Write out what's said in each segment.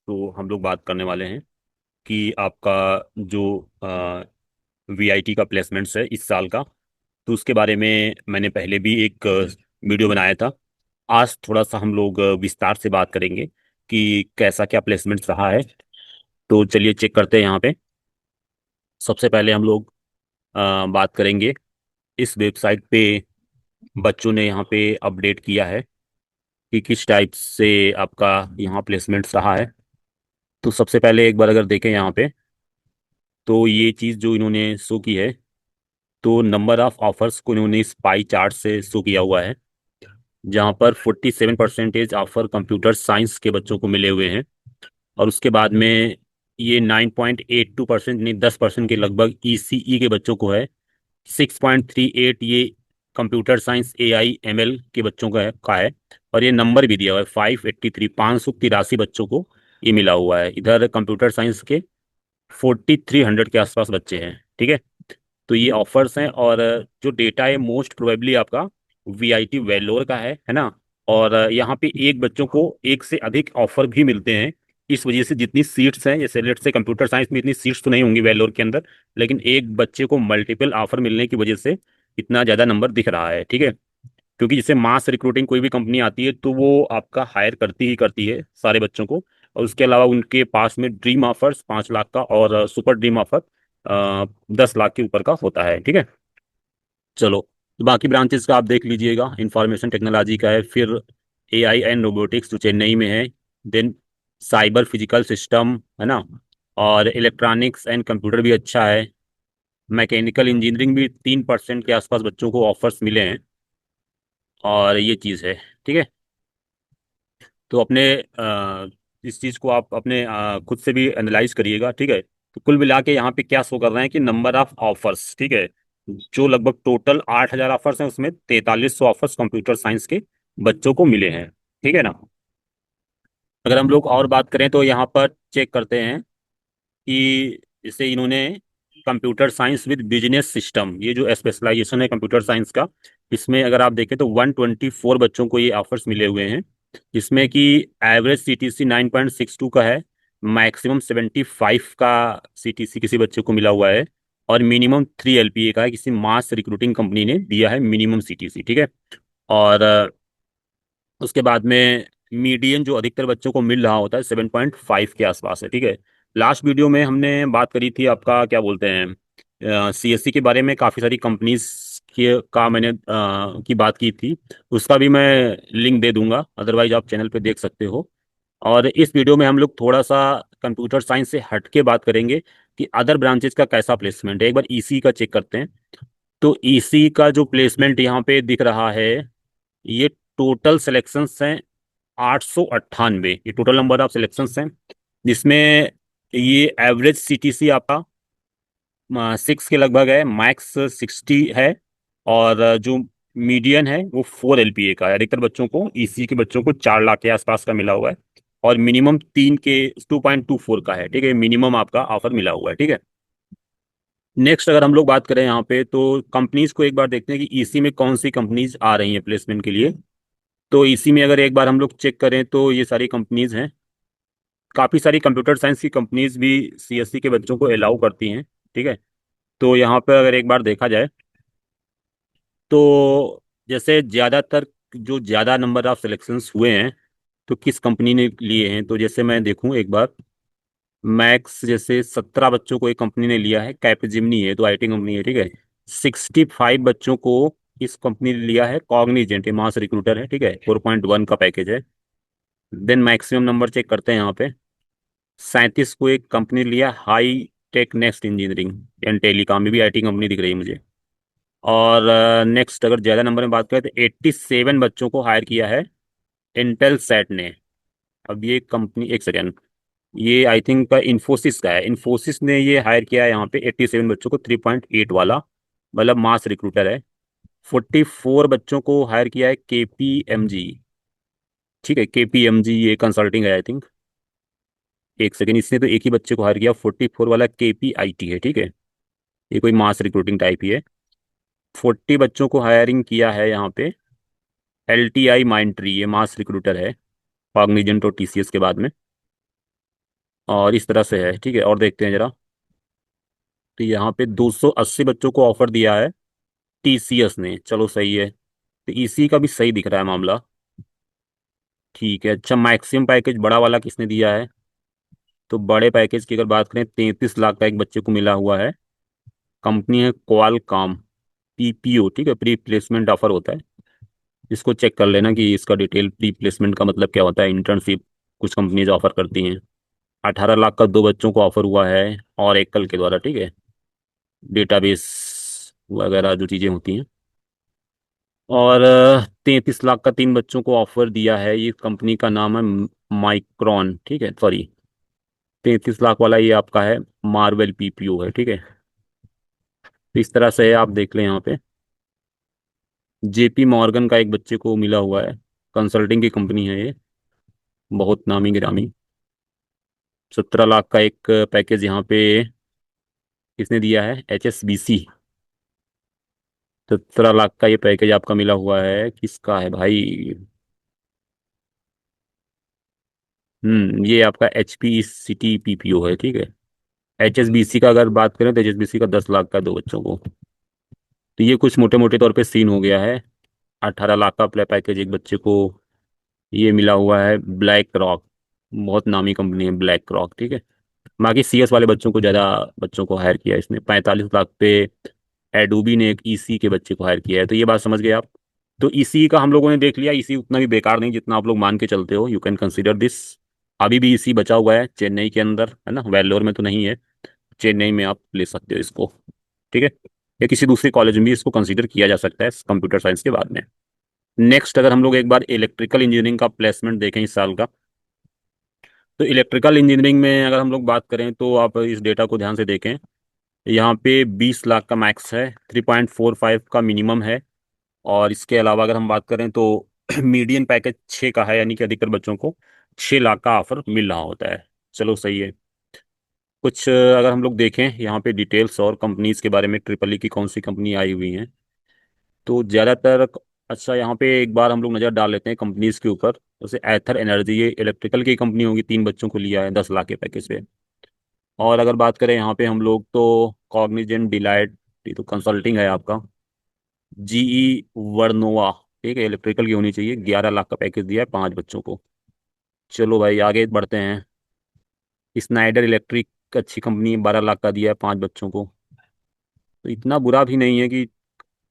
तो हम लोग बात करने वाले हैं कि आपका जो वीआईटी का प्लेसमेंट्स है इस साल का। तो उसके बारे में मैंने पहले भी एक वीडियो बनाया था। आज थोड़ा सा हम लोग विस्तार से बात करेंगे कि कैसा क्या प्लेसमेंट्स रहा है। तो चलिए चेक करते हैं यहाँ पे। सबसे पहले हम लोग बात करेंगे इस वेबसाइट पे बच्चों ने यहाँ पे अपडेट किया है कि किस टाइप से आपका यहाँ प्लेसमेंट्स रहा है। तो सबसे पहले एक बार अगर देखें यहाँ पे, तो ये चीज़ जो इन्होंने शो की है, तो नंबर ऑफ ऑफर्स को इन्होंने इस पाई चार्ट से शो किया हुआ है, जहाँ पर 47% ऑफर कंप्यूटर साइंस के बच्चों को मिले हुए हैं। और उसके बाद में ये 9.82% यानी 10% के लगभग ईसीई के बच्चों को है। 6.38 ये कंप्यूटर साइंस AI ML के बच्चों का है। और ये नंबर भी दिया हुआ है 583, 583 बच्चों को ये मिला हुआ है। इधर कंप्यूटर साइंस के 4300 के आसपास बच्चे हैं। ठीक है। तो ये ऑफर्स हैं, और जो डेटा है मोस्ट प्रोबेबली आपका वीआईटी वेल्लोर का है ना। और यहाँ पे एक बच्चों को एक से अधिक ऑफर भी मिलते हैं। इस वजह से जितनी सीट्स हैं, जैसे लेट से कंप्यूटर साइंस में इतनी सीट्स तो नहीं होंगी वेल्लोर के अंदर, लेकिन एक बच्चे को मल्टीपल ऑफर मिलने की वजह से इतना ज़्यादा नंबर दिख रहा है। ठीक है। क्योंकि जैसे मास रिक्रूटिंग कोई भी कंपनी आती है तो वो आपका हायर करती ही करती है सारे बच्चों को। और उसके अलावा उनके पास में ड्रीम ऑफर्स 5 लाख का और सुपर ड्रीम ऑफर 10 लाख के ऊपर का होता है। ठीक है। चलो, तो बाकी ब्रांचेस का आप देख लीजिएगा। इंफॉर्मेशन टेक्नोलॉजी का है, फिर AI एंड रोबोटिक्स जो चेन्नई में है, देन साइबर फिजिकल सिस्टम है ना, और इलेक्ट्रॉनिक्स एंड कंप्यूटर भी अच्छा है। मैकेनिकल इंजीनियरिंग भी 3% के आसपास बच्चों को ऑफर्स मिले हैं। और ये चीज़ है। ठीक है। तो अपने इस चीज़ को आप अपने खुद से भी एनालाइज करिएगा। ठीक है। तो कुल मिला के यहाँ पे क्या शो कर रहे हैं कि नंबर ऑफ ऑफर्स, ठीक है, जो लगभग टोटल 8,000 ऑफर्स हैं, उसमें 4300 ऑफर्स कंप्यूटर साइंस के बच्चों को मिले हैं। ठीक है ना। अगर हम लोग और बात करें तो यहाँ पर चेक करते हैं कि जैसे इन्होंने computer science with business system, ये जो स्पेशलाइजेशन है कंप्यूटर साइंस का, इसमें अगर आप देखें तो 124 बच्चों को ये ऑफर्स मिले हुए हैं। जिसमें कि एवरेज CTC 9.62 का है, मैक्सिमम 75 का CTC किसी बच्चे को मिला हुआ है, और मिनिमम 3 LPA का है, किसी मास रिक्रूटिंग कंपनी ने दिया है मिनिमम CTC। ठीक है। और उसके बाद में मीडियन जो अधिकतर बच्चों को मिल रहा होता है 7.5 के आसपास है। ठीक है। लास्ट वीडियो में हमने बात करी थी आपका क्या बोलते हैं CSC के बारे में, काफ़ी सारी कंपनीज का मैंने की बात की थी। उसका भी मैं लिंक दे दूंगा, अदरवाइज आप चैनल पे देख सकते हो। और इस वीडियो में हम लोग थोड़ा सा कंप्यूटर साइंस से हट के बात करेंगे कि अदर ब्रांचेज का कैसा प्लेसमेंट है। एक बार EC का चेक करते हैं। तो EC का जो प्लेसमेंट यहाँ पे दिख रहा है, ये टोटल सिलेक्शंस हैं 898, ये टोटल नंबर ऑफ सिलेक्शंस हैं। जिसमें ये एवरेज CTC आपका 6 के लगभग है, मैक्स 60 है। और जो मीडियन है वो 4 LPA का है। अधिकतर बच्चों को EC के बच्चों को 4 लाख के आसपास का मिला हुआ है। और मिनिमम 2.24 का है। ठीक है। मिनिमम आपका ऑफर मिला हुआ है। ठीक है। नेक्स्ट अगर हम लोग बात करें यहाँ पे, तो कंपनीज को एक बार देखते हैं कि EC में कौन सी कंपनीज आ रही हैं प्लेसमेंट के लिए। तो इसी में अगर एक बार हम लोग चेक करें तो ये सारी कंपनीज हैं। काफ़ी सारी कंप्यूटर साइंस की कंपनीज भी CSC के बच्चों को अलाउ करती हैं। ठीक है। तो यहाँ पे अगर एक बार देखा जाए, तो जैसे ज़्यादातर जो ज़्यादा नंबर ऑफ सिलेक्शंस हुए हैं तो किस कंपनी ने लिए हैं, तो जैसे मैं देखूँ एक बार, मैक्स जैसे 17 बच्चों को एक कंपनी ने लिया है, कैपजिमनी है तो IT कंपनी है। ठीक है। 65 बच्चों को इस कंपनी ने लिया है, कॉग्निजेंट है, मास रिक्रूटर है। ठीक है। 4.1 का पैकेज है। देन मैक्सिमम नंबर चेक करते हैं यहाँ पे, 37 को एक कंपनी लिया, high tech next engineering and telecom, में भी IT कंपनी दिख रही है मुझे। और नेक्स्ट अगर ज़्यादा नंबर में बात करें तो 87 बच्चों को हायर किया है इंटेल सेट ने। अब ये कंपनी, एक सेकेंड, ये आई थिंक इन्फोसिस का है। इन्फोसिस ने ये हायर किया है यहाँ पे 87 बच्चों को, 3.8 वाला, मतलब मास रिक्रूटर है। 44 बच्चों को हायर किया है KPMG। ठीक है। KPMG ये कंसल्टिंग है आई थिंक। एक सेकेंड, इसने तो एक ही बच्चे को हायर किया, 44 वाला KPIT है। ठीक है। ये कोई मास रिक्रूटिंग टाइप ही है। 40 बच्चों को हायरिंग किया है यहाँ पे LTI माइंड ट्री, ये मास रिक्रूटर है, कॉग्निजेंट और TCS के बाद में। और इस तरह से है, ठीक है। और देखते हैं जरा। तो यहाँ पे 280 बच्चों को ऑफर दिया है टीसीएस ने, चलो सही है। तो इसी का भी सही दिख रहा है मामला। ठीक है। अच्छा, मैक्सिमम पैकेज बड़ा वाला किसने दिया है? तो बड़े पैकेज की अगर बात करें, 33 लाख का एक बच्चे को मिला हुआ है। कंपनी है क्वालकॉम। पीपीओ, ठीक है, प्री प्लेसमेंट ऑफर होता है। इसको चेक कर लेना कि इसका डिटेल, प्री प्लेसमेंट का मतलब क्या होता है, इंटर्नशिप कुछ कंपनीज ऑफर करती हैं। 18 लाख का दो बच्चों को ऑफर हुआ है और एकल के द्वारा, ठीक है। डेटाबेस वगैरह जो चीज़ें होती हैं। और 33 लाख का तीन बच्चों को ऑफर दिया है, ये कंपनी का नाम है माइक्रॉन, ठीक है, सॉरी। 33 लाख वाला ये आपका है, मार्वल पीपीओ है, ठीक है। तो इस तरह से है, आप देख लें यहाँ पे। जेपी मॉर्गन का एक बच्चे को मिला हुआ है, कंसल्टिंग की कंपनी है ये, बहुत नामी गिरामी। 17 लाख का एक पैकेज यहाँ पे किसने दिया है? HSBC। 17 लाख का ये पैकेज आपका मिला हुआ है, किसका है भाई? ये आपका HPCT पीपीओ है, ठीक है। HSBC का अगर बात करें तो HSBC का 10 लाख का दो बच्चों को। तो ये कुछ मोटे मोटे तौर पे सीन हो गया है। 18 लाख का प्ले पैकेज एक बच्चे को ये मिला हुआ है, ब्लैक रॉक। बहुत नामी कंपनी है ब्लैक रॉक, ठीक है। बाकी सीएस वाले बच्चों को ज़्यादा बच्चों को हायर किया है इसने। 45 लाख पे एडोबी ने एक ईसी के बच्चे को हायर किया है। तो ये बात समझ गए आप। तो ईसी का हम लोगों ने देख लिया, ईसी उतना भी बेकार नहीं जितना आप लोग मान के चलते हो, यू कैन कंसिडर दिस। अभी भी ईसी बचा हुआ है चेन्नई के अंदर, है ना, वेल्लोर में तो नहीं है। चेन्नई में आप ले सकते हो इसको, ठीक है। या किसी दूसरे कॉलेज में भी इसको कंसीडर किया जा सकता है कंप्यूटर साइंस के बाद में। नेक्स्ट, अगर हम लोग एक बार इलेक्ट्रिकल इंजीनियरिंग का प्लेसमेंट देखें इस साल का, तो इलेक्ट्रिकल इंजीनियरिंग में अगर हम लोग बात करें तो आप इस डेटा को ध्यान से देखें। यहाँ पे 20 लाख का मैक्स है, 3.45 का मिनिमम है। और इसके अलावा अगर हम बात करें तो मीडियन पैकेज 6 का है, यानी कि अधिकतर बच्चों को 6 लाख का ऑफर मिल रहा होता है। चलो सही है। कुछ अगर हम लोग देखें यहाँ पे डिटेल्स और कंपनीज के बारे में, ट्रिपल ई की कौन सी कंपनी आई हुई हैं, तो ज़्यादातर। अच्छा, यहाँ पे एक बार हम लोग नज़र डाल लेते हैं कंपनीज के ऊपर। जैसे एथर एनर्जी, ये इलेक्ट्रिकल की कंपनी होगी, तीन बच्चों को लिया है 10 लाख के पैकेज पे। और अगर बात करें यहाँ पे हम लोग तो कॉग्निजेंट, डिलाइट, ये तो कंसल्टिंग है आपका। जीई वर्नोवा, ठीक है, इलेक्ट्रिकल की होनी चाहिए, 11 लाख का पैकेज दिया है पांच बच्चों को। चलो भाई आगे बढ़ते हैं। स्नाइडर इलेक्ट्रिक अच्छी कंपनी है, 12 लाख का दिया है पांच बच्चों को। तो इतना बुरा भी नहीं है कि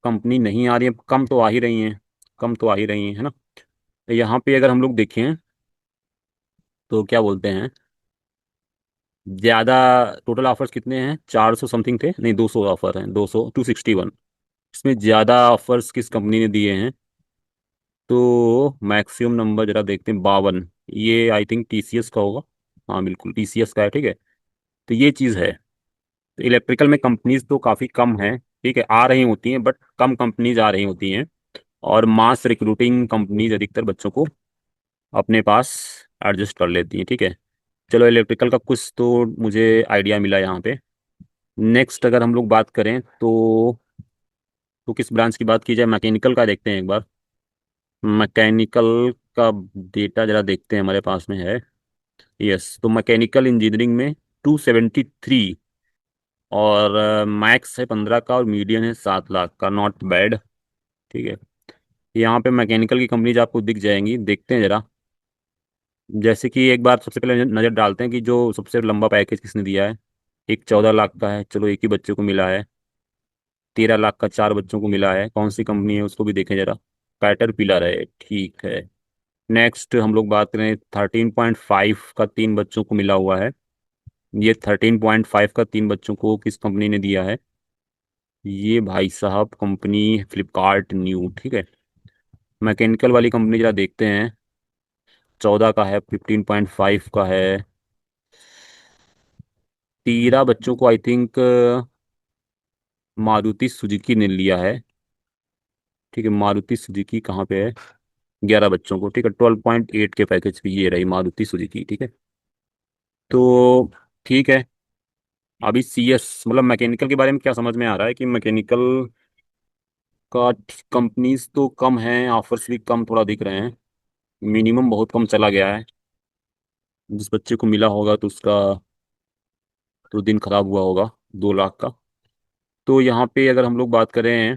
कंपनी नहीं आ रही है, कम तो आ ही रही हैं। कम तो आ ही रही हैं, है ना। यहाँ पे अगर हम लोग देखें तो क्या बोलते हैं, ज़्यादा टोटल ऑफर्स कितने हैं? 400 समथिंग थे, नहीं 200 ऑफर हैं, 200, 261। इसमें ज़्यादा ऑफर्स किस कंपनी ने दिए हैं? तो मैक्सिमम नंबर जरा देखते हैं, 52। ये आई थिंक टीसीएस का होगा। हाँ बिल्कुल टीसीएस का है, ठीक है। तो ये चीज़ है। तो इलेक्ट्रिकल में कंपनीज तो काफ़ी कम हैं, ठीक है, आ रही होती हैं बट कम कंपनीज आ रही होती हैं। और मास रिक्रूटिंग कंपनीज अधिकतर बच्चों को अपने पास एडजस्ट कर लेती हैं, ठीक है। चलो इलेक्ट्रिकल का कुछ तो मुझे आइडिया मिला यहाँ पे। नेक्स्ट अगर हम लोग बात करें तो किस ब्रांच की बात की जाए? मैकेनिकल का देखते हैं एक बार। मैकेनिकल का डेटा जरा देखते हैं, हमारे पास में है। यस, तो मैकेनिकल इंजीनियरिंग में 273। और मैक्स है 15 का और मीडियन है 7 लाख का, नॉट बैड, ठीक है। यहाँ पे मैकेनिकल की कंपनीज आपको दिख जाएंगी, देखते हैं जरा। जैसे कि एक बार सबसे पहले नज़र डालते हैं कि जो सबसे लंबा पैकेज किसने दिया है। एक 14 लाख का है, चलो एक ही बच्चे को मिला है। 13 लाख का चार बच्चों को मिला है, कौन सी कंपनी है उसको भी देखें जरा। कैटर पिलर है, ठीक है। नेक्स्ट हम लोग बात करें, 13.5 का तीन बच्चों को मिला हुआ है। ये 13.5 का तीन बच्चों को किस कंपनी ने दिया है? ये भाई साहब कंपनी फ्लिपकार्ट न्यू, ठीक है। मैकेनिकल वाली कंपनी जरा देखते हैं। 14 का है, 15.5 का है। 13 बच्चों को आई थिंक मारुति सुजुकी ने लिया है, ठीक है। मारुति सुजुकी कहाँ पे है? 11 बच्चों को, ठीक है। 12.8 के पैकेज की ये रही मारुति सुजुकी, ठीक है। तो ठीक है। अभी सीएस मतलब मैकेनिकल के बारे में क्या समझ में आ रहा है कि मैकेनिकल का कंपनीज तो कम हैं, ऑफर्स भी कम थोड़ा दिख रहे हैं। मिनिमम बहुत कम चला गया है। जिस बच्चे को मिला होगा तो उसका तो दिन खराब हुआ होगा, 2 लाख का। तो यहाँ पे अगर हम लोग बात करें,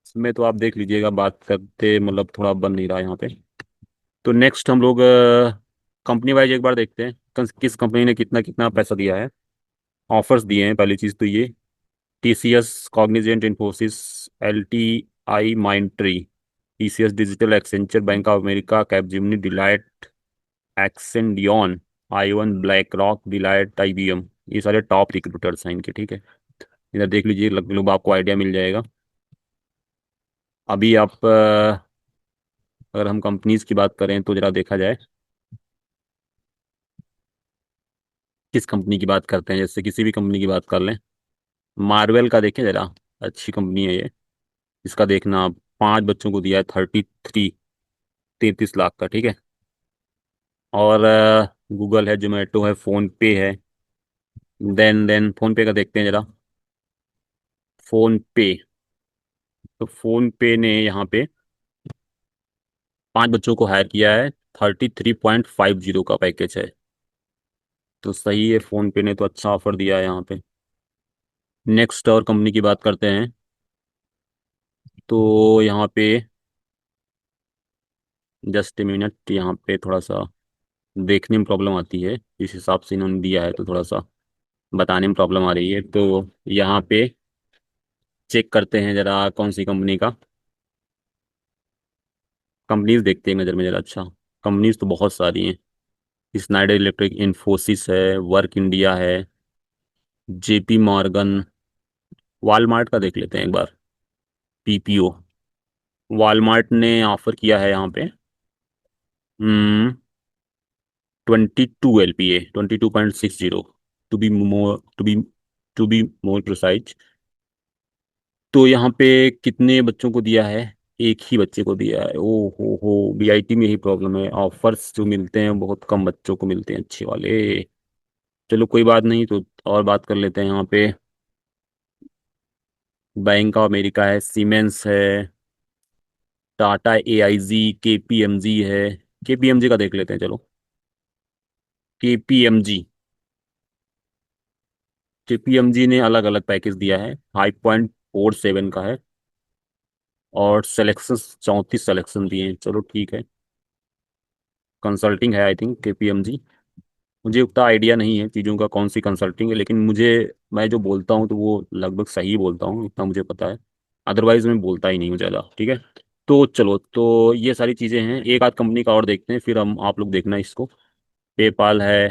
इसमें तो आप देख लीजिएगा, बात करते मतलब थोड़ा बन नहीं रहा है यहाँ पे। तो नेक्स्ट हम लोग कंपनी वाइज एक बार देखते हैं, किस कंपनी ने कितना कितना पैसा दिया है, ऑफर्स दिए हैं। पहली चीज़ तो ये, TCS, Cognizant, Infosys, LTI, Mindtree, TCS digital, Accenture, Bank of America, Capgemini, Deloitte, एक्सेंडियन, I1, BlackRock, Deloitte, IBM, ये सारे टॉप रिक्रूटर्स हैं इनके, ठीक है। इधर देख लीजिए, लगभग आपको आइडिया मिल जाएगा। अभी आप अगर हम कंपनीज की बात करें तो जरा देखा जाए किस कंपनी की बात करते हैं। जैसे किसी भी कंपनी की बात कर लें, मार्वल का देखें जरा, अच्छी कंपनी है ये। इसका देखना, 5 बच्चों को दिया है 33, 33 लाख का, ठीक है। और गूगल है, जोमेटो है, फोन पे है। देन फोन पे का देखते हैं जरा, फोन पे। तो फोन पे ने यहाँ पे 5 बच्चों को हायर किया है, 33.50 का पैकेज है। तो सही है, फोन पे ने तो अच्छा ऑफर दिया है यहाँ पे। नेक्स्ट और कंपनी की बात करते हैं, तो यहाँ पे जस्ट ए मिनट, यहाँ पे थोड़ा सा देखने में प्रॉब्लम आती है, इस हिसाब से इन्होंने दिया है तो थोड़ा सा बताने में प्रॉब्लम आ रही है। तो यहाँ पे चेक करते हैं जरा कौन सी कंपनी का, कंपनीज देखते हैं नज़र में जरा। अच्छा, कंपनीज तो बहुत सारी हैं, स्नाइडर इलेक्ट्रिक, इन्फोसिस है, वर्क इंडिया है, JP मॉर्गन, वालमार्ट का देख लेते हैं एक बार, PPO। वालमार्ट ने ऑफर किया है यहाँ पे 22 LPA, 22.60, to be more precise. तो यहाँ पे कितने बच्चों को दिया है? एक ही बच्चे को दिया है। ओ हो, BIT में ही प्रॉब्लम है, ऑफर्स जो मिलते हैं बहुत कम बच्चों को मिलते हैं अच्छे वाले। चलो कोई बात नहीं, तो और बात कर लेते हैं यहाँ पे। बैंक ऑफ अमेरिका है, सीमेंस है, टाटा AIG, KPMG है। KPMG का देख लेते हैं चलो, KPMG। KPMG ने अलग अलग पैकेज दिया है, 5.47 का है, और सिलेक्शन 34 सिलेक्शन दिए हैं। चलो ठीक है, कंसल्टिंग है आई थिंक KPMG। मुझे उतना आइडिया नहीं है चीज़ों का कौन सी कंसल्टिंग है, लेकिन मुझे, मैं जो बोलता हूँ तो वो लगभग सही बोलता हूँ, इतना मुझे पता है। अदरवाइज मैं बोलता ही नहीं हूँ ज़्यादा, ठीक है। तो चलो, तो ये सारी चीज़ें हैं, एक आध कंपनी का और देखते हैं, फिर हम आप लोग देखना इसको। पेपाल है,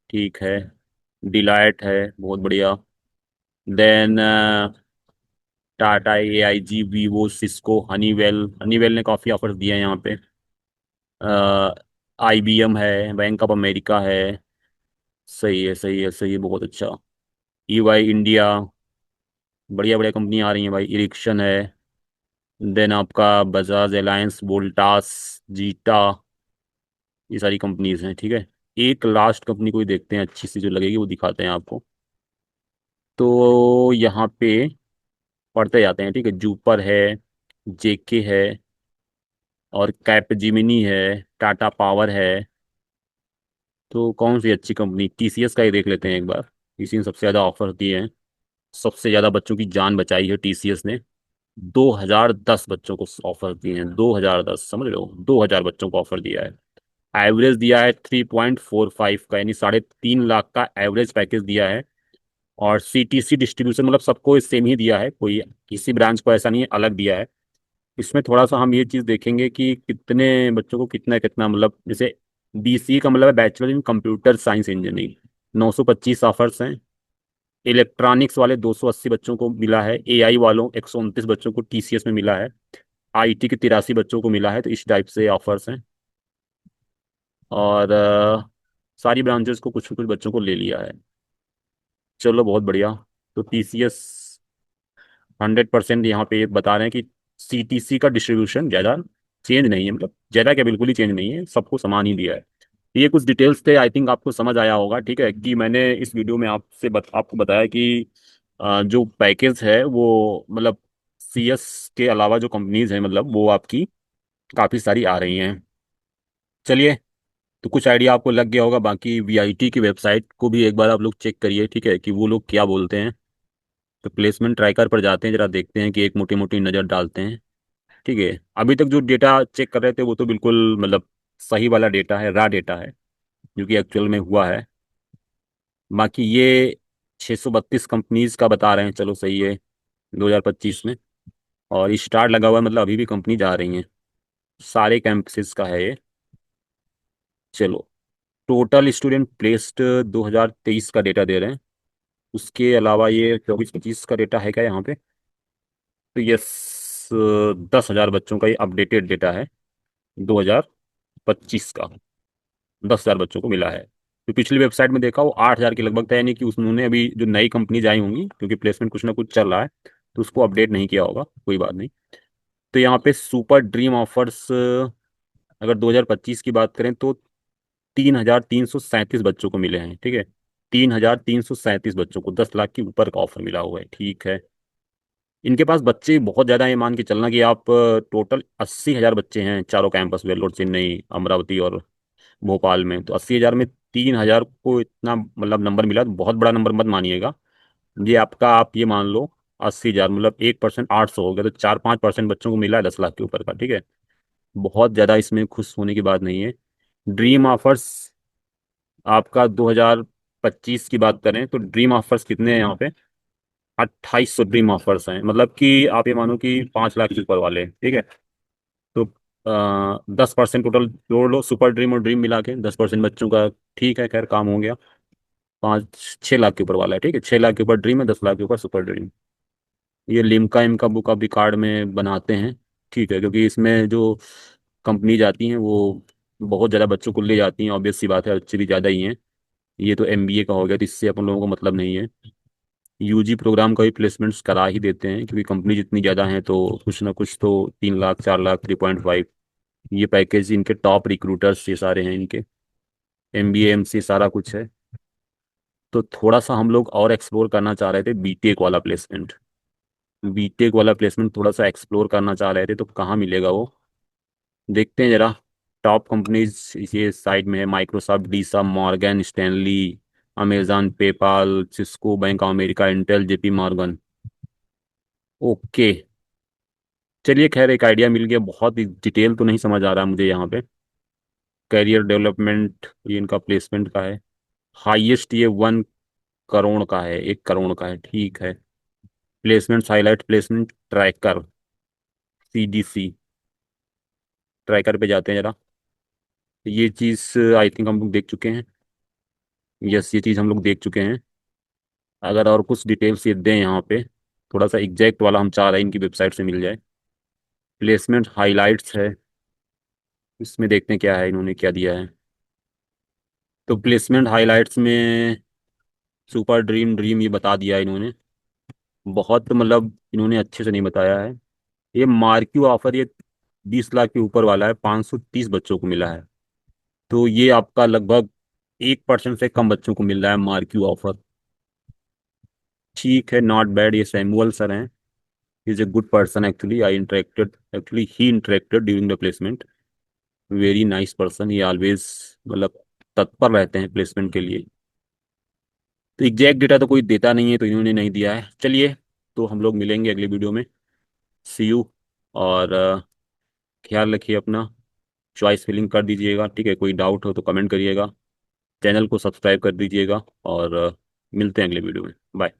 ठीक है। डिलाइट है, बहुत बढ़िया। Then Tata AIG, Vivo, Cisco, Honeywell, Honeywell ने काफ़ी ऑफर्स दिए हैं यहाँ पे। IBM है, बैंक ऑफ अमेरिका है। सही है, सही है, सही है, बहुत अच्छा। EY इंडिया, बढ़िया बढ़िया कंपनी आ रही हैं भाई, इरिक्शन है। देन आपका बजाज एलायंस, वोल्टास, जीटा, ये सारी कंपनीज हैं, ठीक है। एक लास्ट कंपनी कोई देखते हैं अच्छी सी जो लगेगी, वो दिखाते हैं आपको। तो यहाँ पे पढ़ते जाते हैं, ठीक है। जूपर है, JK है, और कैपजिमिनी है, टाटा पावर है। तो कौन सी अच्छी कंपनी, TCS का ही देख लेते हैं एक बार। इसी ने सबसे ज़्यादा ऑफर दिए हैं, सबसे ज़्यादा बच्चों की जान बचाई है TCS ने। 2010 बच्चों को ऑफर दिए हैं, 2010, समझ लो 2000 बच्चों को ऑफर दिया है। एवरेज दिया है 3.45 का, यानी 3.5 लाख का एवरेज पैकेज दिया है। और CTC डिस्ट्रीब्यूशन, मतलब सबको सेम ही दिया है, कोई किसी ब्रांच को ऐसा नहीं है अलग दिया है। इसमें थोड़ा सा हम ये चीज़ देखेंगे कि कितने बच्चों को कितना कितना, मतलब जैसे BC का मतलब है bachelor in computer science engineering, 925 offers हैं। इलेक्ट्रॉनिक्स वाले 280 बच्चों को मिला है, AI वालों 129 बच्चों को TCS में मिला है, IT के 83 बच्चों को मिला है। तो इस टाइप से ऑफर्स हैं। और सारी ब्रांचेस को कुछ कुछ बच्चों को ले लिया है। चलो बहुत बढ़िया। तो TCS 100% यहाँ पे बता रहे हैं कि CTC का डिस्ट्रीब्यूशन ज़्यादा चेंज नहीं है, मतलब ज़्यादा क्या, बिल्कुल ही चेंज नहीं है, सबको समान ही दिया है। ये कुछ डिटेल्स थे, आई थिंक आपको समझ आया होगा, ठीक है। कि मैंने इस वीडियो में आपको बताया कि जो पैकेज है वो, मतलब CS के अलावा जो कंपनीज हैं, मतलब वो आपकी काफ़ी सारी आ रही हैं। चलिए, तो कुछ आइडिया आपको लग गया होगा। बाकी वीआईटी की वेबसाइट को भी एक बार आप लोग चेक करिए, ठीक है, कि वो लोग क्या बोलते हैं। तो प्लेसमेंट ट्रैकर पर जाते हैं, जरा देखते हैं कि एक मोटी मोटी नज़र डालते हैं। ठीक है, अभी तक जो डेटा चेक कर रहे थे वो तो बिल्कुल मतलब सही वाला डेटा है, रा डेटा है, जो कि एक्चुअल में हुआ है। बाकी ये 632 कंपनीज का बता रहे हैं, चलो सही है 2025 में। और स्टार लगा हुआ है, मतलब अभी भी कंपनी जा रही हैं। सारे कैंपसेस का है ये। चलो, टोटल स्टूडेंट प्लेस्ड 2023 का डेटा दे रहे हैं। उसके अलावा ये 24-25 का डेटा है क्या यहाँ पे? तो ये 10,000 बच्चों का ये अपडेटेड डेटा है 2025 का। 10,000 बच्चों को मिला है। तो पिछली वेबसाइट में देखा वो 8,000 के लगभग था, यानी कि उन्होंने अभी जो नई कंपनीज आई होंगी, क्योंकि प्लेसमेंट कुछ ना कुछ चल रहा है, तो उसको अपडेट नहीं किया होगा, कोई बात नहीं। तो यहाँ पे सुपर ड्रीम ऑफर्स अगर 2025 की बात करें तो 3,337 बच्चों को मिले हैं, ठीक है। 3,337 बच्चों को 10 लाख के ऊपर का ऑफर मिला हुआ है, ठीक है। इनके पास बच्चे बहुत ज़्यादा है, मान के चलना कि आप टोटल 80,000 बच्चे हैं चारों कैंपस, वेल्लोर, चेन्नई, अमरावती और भोपाल में। तो 80,000 में 3,000 को इतना मतलब नंबर मिला, तो बहुत बड़ा नंबर मत मानिएगा। ये आपका, आप ये मान लो 80,000 मतलब 1%, 800 हो गया, तो 4-5% बच्चों को मिला है 10 लाख के ऊपर का, ठीक है। बहुत ज़्यादा इसमें खुश होने की बात नहीं है। ड्रीम ऑफर्स आपका 2025 की बात करें तो ड्रीम ऑफर्स कितने हैं यहाँ पे? 2,800 ड्रीम ऑफर्स हैं, मतलब कि आप ये मानो कि 5 लाख के ऊपर वाले, ठीक है। तो 10% टोटल जोड़ लो, सुपर ड्रीम और ड्रीम मिला के 10% बच्चों का। ठीक है, खैर काम हो गया। 5-6 लाख के ऊपर वाला है, ठीक है। 6 लाख के ऊपर ड्रीम है, 10 लाख के ऊपर सुपर ड्रीम। ये लिम्का इमका बुक ऑफ रिकॉर्ड में बनाते हैं, ठीक है, क्योंकि इसमें जो कंपनी जाती हैं वो बहुत ज़्यादा बच्चों को ले जाती हैं, ऑब्वियस सी बात है, बच्चे भी ज़्यादा ही हैं। ये तो एमबीए का हो गया, तो इससे अपन लोगों को मतलब नहीं है। यूजी प्रोग्राम का भी प्लेसमेंट्स करा ही देते हैं, क्योंकि कंपनी जितनी ज़्यादा है तो कुछ ना कुछ तो 3 लाख, 4 लाख, 3.5, ये पैकेज इनके टॉप रिक्रूटर्स ये सारे हैं इनके। एमबीए एमसी सारा कुछ है। तो थोड़ा सा हम लोग और एक्सप्लोर करना चाह रहे थे बीटेक वाला प्लेसमेंट। बीटेक वाला प्लेसमेंट थोड़ा सा एक्सप्लोर करना चाह रहे थे, तो कहाँ मिलेगा वो, देखते हैं जरा। टॉप कंपनीज ये साइड में है, Microsoft, Deesa, Morgan Stanley, Amazon, PayPal, Cisco, bank of America, Intel, JP Morgan. Okay, चलिए, खैर एक आइडिया मिल गया। बहुत डिटेल तो नहीं समझ आ रहा मुझे यहाँ पे। कैरियर डेवलपमेंट ये इनका प्लेसमेंट का है। हाईएस्ट ये 1 करोड़ का है, 1 करोड़ का है, ठीक है। Placement highlight, placement tracker, CDC tracker पे जाते हैं जरा। ये चीज़ आई थिंक हम लोग देख चुके हैं। यस, ये चीज़ हम लोग देख चुके हैं। अगर और कुछ डिटेल्स ये दें यहाँ पे, थोड़ा सा एग्जैक्ट वाला हम चाह रहे हैं इनकी वेबसाइट से मिल जाए। प्लेसमेंट हाइलाइट्स है, इसमें देखते हैं क्या है, इन्होंने क्या दिया है। तो प्लेसमेंट हाइलाइट्स में सुपर ड्रीम, ड्रीम ये बता दिया है इन्होंने। बहुत मतलब इन्होंने अच्छे से नहीं बताया है। ये मार्क्यू ऑफर, ये 20 लाख के ऊपर वाला है, 530 बच्चों को मिला है। तो ये आपका लगभग 1% से कम बच्चों को मिल रहा है मार्क्यू ऑफर। ठीक है, नॉट बैड। ये सैमुअल सर हैं, is a good person actually, I interacted, actually he interacted during the placement. Very nice person, ये ऑलवेज मतलब तत्पर रहते हैं प्लेसमेंट के लिए। तो एग्जैक्ट डेटा तो कोई देता नहीं है, तो इन्होंने नहीं दिया है। चलिए, तो हम लोग मिलेंगे अगले वीडियो में। सी यू। और ख्याल रखिए अपना। चॉइस फिलिंग कर दीजिएगा, ठीक है। कोई डाउट हो तो कमेंट करिएगा। चैनल को सब्सक्राइब कर दीजिएगा। और मिलते हैं अगले वीडियो में। बाय।